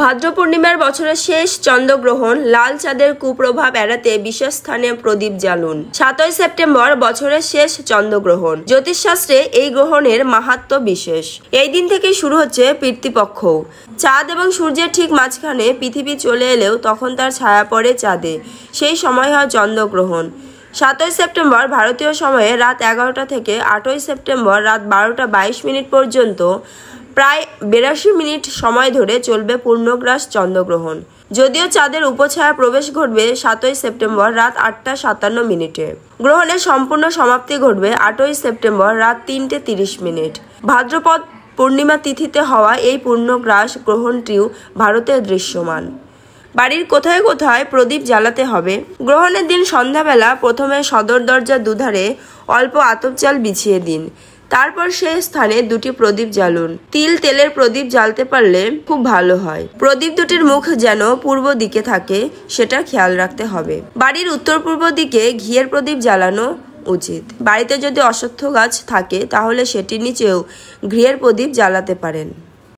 ভাদ্র পূর্ণিমার বছরের শেষ চন্দ্রগ্রহণ, লাল চাঁদের কুপ্রভাব এড়াতে বিশেষ স্থানে প্রদীপ জ্বালুন। 7ই সেপ্টেম্বর বছরের শেষ চন্দ্রগ্রহণ। জ্যোতিষশাস্ত্রে এই গ্রহণের মাহাত্ম্য বিশেষ। এই দিন থেকে শুরু হচ্ছে পিতৃপক্ষ। চাঁদ এবং সূর্যের ঠিক মাঝখানে পৃথিবী চলে এলেও তখন তার ছায়া পড়ে চাঁদে। সেই সময় হয় চন্দ্রগ্রহণ। 7ই সেপ্টেম্বর ভারতীয় সময়ে রাত 11টা থেকে 8ই সেপ্টেম্বর রাত 12টা 22 মিনিট পর্যন্ত প্রায় 82 মিনিট সময় ধরে চলবে পূর্ণগ্রাস চন্দ্রগ্রহণ। যদিও চাঁদের উপছায়া প্রবেশ ঘটবে 7ই সেপ্টেম্বর রাত 8টা 57 মিনিটে। গ্রহণের সম্পূর্ণ সমাপ্তি ঘটবে 8ই সেপ্টেম্বর রাত 3টে 30 মিনিট। ভাদ্রপদ পূর্ণিমা তিথিতে হওয়া এই পূর্ণগ্রাস গ্রহণটিও ভারতে দৃশ্যমান। বাড়ির কোথায় কোথায় প্রদীপ জ্বালাতে হবে? গ্রহণের দিন সন্ধ্যাবেলা প্রথমে সদর দরজার দুধারে অল্প আতপ চাল বিছিয়ে দিন। তারপর সেই স্থানে দুটি প্রদীপ জ্বালুন। তেলের প্রদীপ জ্বালতে পারলে খুব ভালো হয়। প্রদীপ দুটির মুখ যেন পূর্ব দিকে থাকে, সেটা খেয়াল রাখতে হবে। বাড়ির উত্তর পূর্ব দিকে ঘিয়ের প্রদীপ জ্বালানো উচিত। বাড়িতে যদি অশ্বত্থ গাছ থাকে তাহলে সেটির নিচেও ঘিয়ের প্রদীপ জ্বালাতে পারেন।